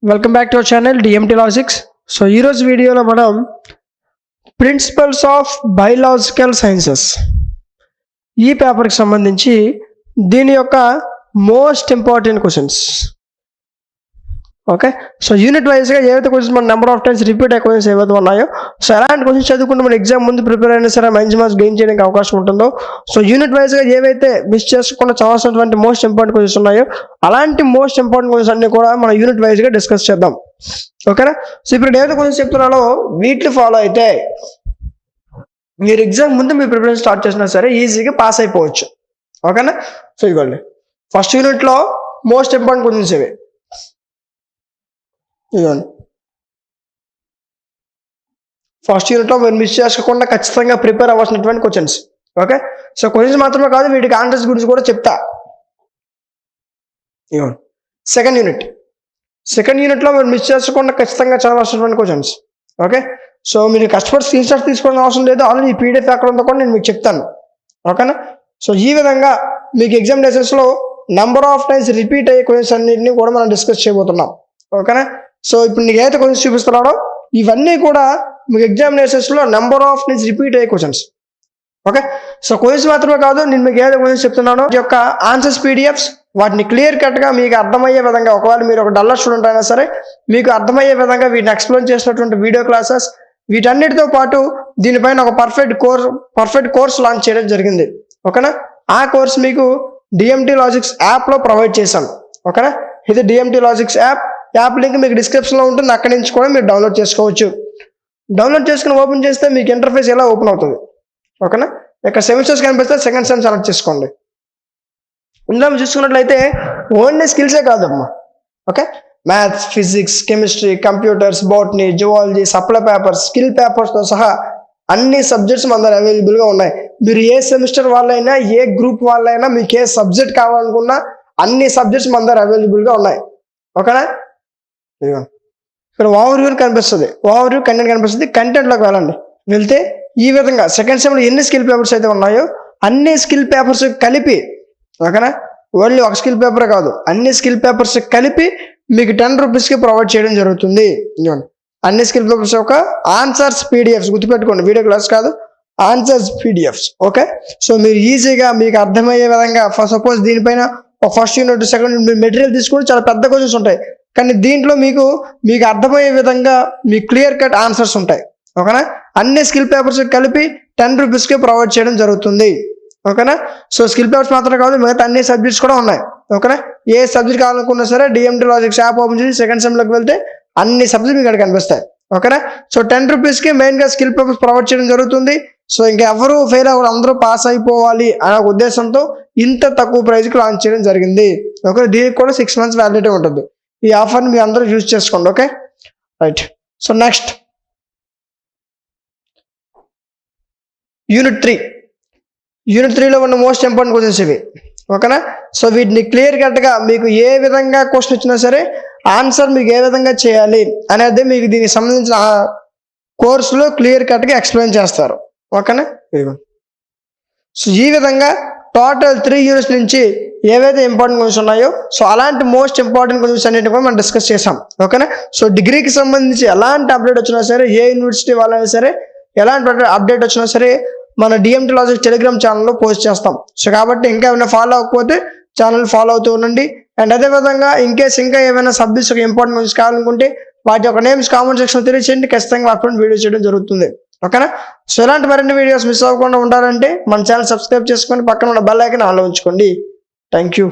Welcome back to our channel DMT logics. So ఈరోజు వీడియోలో మనం ప్రిన్సిపల్స్ ఆఫ్ బయలాజికల్ సైన్సెస్ ఈ పేపర్కి సంబంధించి దీని యొక్క most important questions. Okay, so unit వైజ్గా ఏవైతే క్వశ్చన్స్ మన నెంబర్ ఆఫ్ టైమ్స్ రిపీట్ అయ్యే క్వశ్చన్స్ ఏవైతే ఉన్నాయో, సో ఎలాంటి క్వశ్చన్స్ చదువుకుంటే మన ఎగ్జామ్ ముందు ప్రిపేర్ అయినా సరే మంచి మార్క్స్ గెయిన్ చేయడానికి అవకాశం ఉంటుందో, సో యూనిట్ వైజ్గా ఏవైతే మిస్ చేసుకుండా చదవాల్సినటువంటి మోస్ట్ ఇంపార్టెంట్ క్వశ్చన్స్ ఉన్నాయో అలాంటి మోస్ట్ ఇంపార్టెంట్ క్వశ్చన్స్ అన్ని కూడా మనం యూనిట్ వైజ్గా డిస్కస్ చేద్దాం. ఓకేనా? సో ఇప్పుడు ఏవైతే క్వశ్చన్స్ చెప్తున్నానో వీటిని ఫాలో అయితే మీరు ఎగ్జామ్ ముందు మీ ప్రిపరేషన్ స్టార్ట్ చేసినా సరే ఈజీగా పాస్ అయిపోవచ్చు. ఓకేనా? సో ఇవ్వండి, ఫస్ట్ యూనిట్లో మోస్ట్ ఇంపార్టెంట్ క్వశ్చన్స్ ఇవి. ఇదిగోండి, ఫస్ట్ యూనిట్లో మీరు మిస్ చేసుకోకుండా ఖచ్చితంగా ప్రిపేర్ అవ్వాల్సినటువంటి క్వశ్చన్స్. ఓకే, సో క్వశ్చన్స్ మాత్రమే కాదు, వీటికి ఆన్సర్స్ గురించి కూడా చెప్తా. ఇదిగోండి, సెకండ్ యూనిట్లో మీరు మిస్ చేసుకోకుండా ఖచ్చితంగా చదవాల్సినటువంటి క్వశ్చన్స్. ఓకే, సో మీరు కష్టపడి స్క్రీన్ షాట్ తీసుకోవడం అవసరం లేదు, ఆల్రెడీ ఈ పీడిఎఫ్ అక్కడ ఉందో కూడా నేను మీకు చెప్తాను. ఓకేనా? సో ఈ విధంగా మీకు ఎగ్జామినేషన్స్లో నెంబర్ ఆఫ్ టైమ్స్ రిపీట్ అయ్యే క్వశ్చన్స్ అన్నింటినీ కూడా మనం డిస్కస్ చేయబోతున్నాం. ఓకేనా? సో ఇప్పుడు నీకు ఏదైతే క్వశ్చన్స్ చూపిస్తున్నాడో ఇవన్నీ కూడా మీకు ఎగ్జామినేషన్స్లో నెంబర్ ఆఫ్ టైమ్స్ రిపీట్ అయ్యే క్వశ్చన్స్. ఓకే, సో క్వశ్చన్స్ మాత్రమే కాదు, నేను మీకు ఏదైతే క్వశ్చన్స్ చెప్తున్నానో ఈ యొక్క ఆన్సర్స్ పీడిఎఫ్స్ వాటిని క్లియర్ కట్గా మీకు అర్థమయ్యే విధంగా, ఒకవేళ మీరు ఒక డల్లర్ స్టూడెంట్ అయినా సరే మీకు అర్థమయ్యే విధంగా వీటిని ఎక్స్ప్లెయిన్ చేసినటువంటి వీడియో క్లాసెస్, వీటన్నిటితో పాటు దీనిపైన ఒక పర్ఫెక్ట్ కోర్స్ లాంచ్ చేయడం జరిగింది. ఓకేనా? ఆ కోర్స్ మీకు డిఎంటీ లాజిక్స్ యాప్లో ప్రొవైడ్ చేశాను. ఓకేనా? ఇది డిఎంటీ లాజిక్స్ యాప్ లింక్ మీకు డిస్క్రిప్షన్లో ఉంటుంది, అక్కడి నుంచి కూడా మీరు డౌన్లోడ్ చేసుకోవచ్చు. డౌన్లోడ్ చేసుకుని ఓపెన్ చేస్తే మీకు ఇంటర్ఫేస్ ఎలా ఓపెన్ అవుతుంది. ఓకేనా? ఇక్కడ సెమిస్టర్స్ కనిపిస్తే సెకండ్ సెమ్ సెలెక్ట్ చేసుకోండి. ఇందులో మీరు చూసుకున్నట్లయితే ఓన్లీ స్కిల్సే కాదమ్మా. Okay, maths, physics, chemistry, computers, botany, zoology, supply papers, skill పేపర్స్తో సహా అన్ని సబ్జెక్ట్స్ మన దగ్గర అవైలబుల్గా ఉన్నాయి. మీరు ఏ సెమిస్టర్ వాళ్ళైనా, ఏ గ్రూప్ వాళ్ళైనా, మీకు ఏ సబ్జెక్ట్ కావాలనుకున్నా అన్ని సబ్జెక్ట్స్ మన దగ్గర అవైలబుల్గా ఉన్నాయి. ఓకేనా? ఇక్కడ ఓవర్ వ్యూ కనిపిస్తుంది, ఓవర్ వ్యూ కంటెంట్ కనిపిస్తుంది. కంటెంట్లోకి వెళ్ళండి. వెళ్తే ఈ విధంగా సెకండ్ సెమ్లో ఎన్ని స్కిల్ పేపర్స్ అయితే ఉన్నాయో అన్ని స్కిల్ పేపర్స్ కలిపి, ఓకేనా, ఓన్లీ ఒక స్కిల్ పేపరే కాదు, అన్ని స్కిల్ పేపర్స్ కలిపి మీకు 10 రూపీస్కి ప్రొవైడ్ చేయడం జరుగుతుంది. అన్ని స్కిల్ పేపర్స్ యొక్క ఆన్సర్స్ పీడిఎఫ్స్, గుర్తుపెట్టుకోండి, వీడియో క్లాస్ కాదు, ఆన్సర్స్ పీడిఎఫ్స్. ఓకే, సో మీరు ఈజీగా మీకు అర్థమయ్యే విధంగా, సపోజ్ దీనిపైన ఫస్ట్ యూనిట్, సెకండ్ యూనిట్ మీరు మెటీరియల్ తీసుకుంటే చాలా పెద్ద క్వశ్చన్స్ ఉంటాయి, కానీ దీంట్లో మీకు అర్థమయ్యే విధంగా మీకు క్లియర్ కట్ ఆన్సర్స్ ఉంటాయి. ఓకేనా? అన్ని స్కిల్ పేపర్స్ కలిపి 10 రూపీస్కి ప్రొవైడ్ చేయడం జరుగుతుంది. ఓకేనా? సో స్కిల్ పేపర్స్ మాత్రమే కాదు, మిగతా అన్ని సబ్జెక్ట్స్ కూడా ఉన్నాయి. ఓకేనా? ఏ సబ్జెక్ట్ కావాలనుకున్నా సరే డిఎంటీ లాజిక్స్ యాప్ ఓపెన్ చేసి సెకండ్ సెమ్లోకి వెళ్తే అన్ని సబ్జెక్ట్ మీకు ఇక్కడ కనిపిస్తాయి. ఓకేనా? సో 10 రూపీస్కి మెయిన్గా స్కిల్ పేపర్స్ ప్రొవైడ్ చేయడం జరుగుతుంది. సో ఇంకా ఎవరు ఫెయిల్ అవ్వరు, అందరూ పాస్ అయిపోవాలి అనే ఉద్దేశంతో ఇంత తక్కువ ప్రైస్కి లాంచ్ చేయడం జరిగింది. ఓకే, దీనికి కూడా 6 months వ్యాలిడిటీ ఉంటుంది. ఈ ఆఫర్ని మీ అందరూ యూజ్ చేసుకోండి. Okay, right. So next unit 3లో ఉన్న మోస్ట్ ఇంపార్టెంట్ క్వశ్చన్స్ ఇవి. ఓకేనా? సో వీటిని క్లియర్ కట్గా మీకు ఏ విధంగా క్వశ్చన్ వచ్చినా సరే ఆన్సర్ మీకు ఏ విధంగా చేయాలి అనేది మీకు దీనికి సంబంధించిన కోర్సులో క్లియర్ కట్గా ఎక్స్ప్లెయిన్ చేస్తారు. ఓకేనా? సో ఈ విధంగా టోటల్ 3 యూనిట్స్ నుంచి ఏవైతే ఇంపార్టెంట్ క్వశ్చన్స్ ఉన్నాయో, సో అలాంటి మోస్ట్ ఇంపార్టెంట్ క్వశ్చన్స్ అన్నింటిని కూడా మనం డిస్కస్ చేసాం. ఓకేనా? సో డిగ్రీకి సంబంధించి ఎలాంటి అప్డేట్ వచ్చినా సరే, ఏ యూనివర్సిటీ వాళ్ళైనా సరే ఎలాంటి అప్డేట్ వచ్చినా సరే మన డిఎంటీ లాజిక్స్ టెలిగ్రామ్ ఛానల్లో పోస్ట్ చేస్తాం. సో కాబట్టి ఇంకా ఏమైనా ఫాలో అవ్వకపోతే ఛానల్ ఫాలో అవుతూ ఉండండి. అండ్ అదేవిధంగా ఇంకా ఏమైనా సబ్జెక్ట్స్ ఇంపార్టెంట్ క్వశ్చన్స్ కావాలనుకుంటే వాటి యొక్క నేమ్స్ కామెంట్ సెక్షన్ తెలియచేయండి, ఖచ్చితంగా అప్పుడు వీడియో చేయడం జరుగుతుంది. ఓకేనా? సో ఇలాంటి మరిన్ని వీడియోస్ మిస్ అవ్వకుండా ఉండాలంటే మన ఛానల్ సబ్స్క్రైబ్ చేసుకొని పక్కన ఉన్న బెల్ ఐకాన్ ఆన్లో ఉంచుకోండి. Thank you.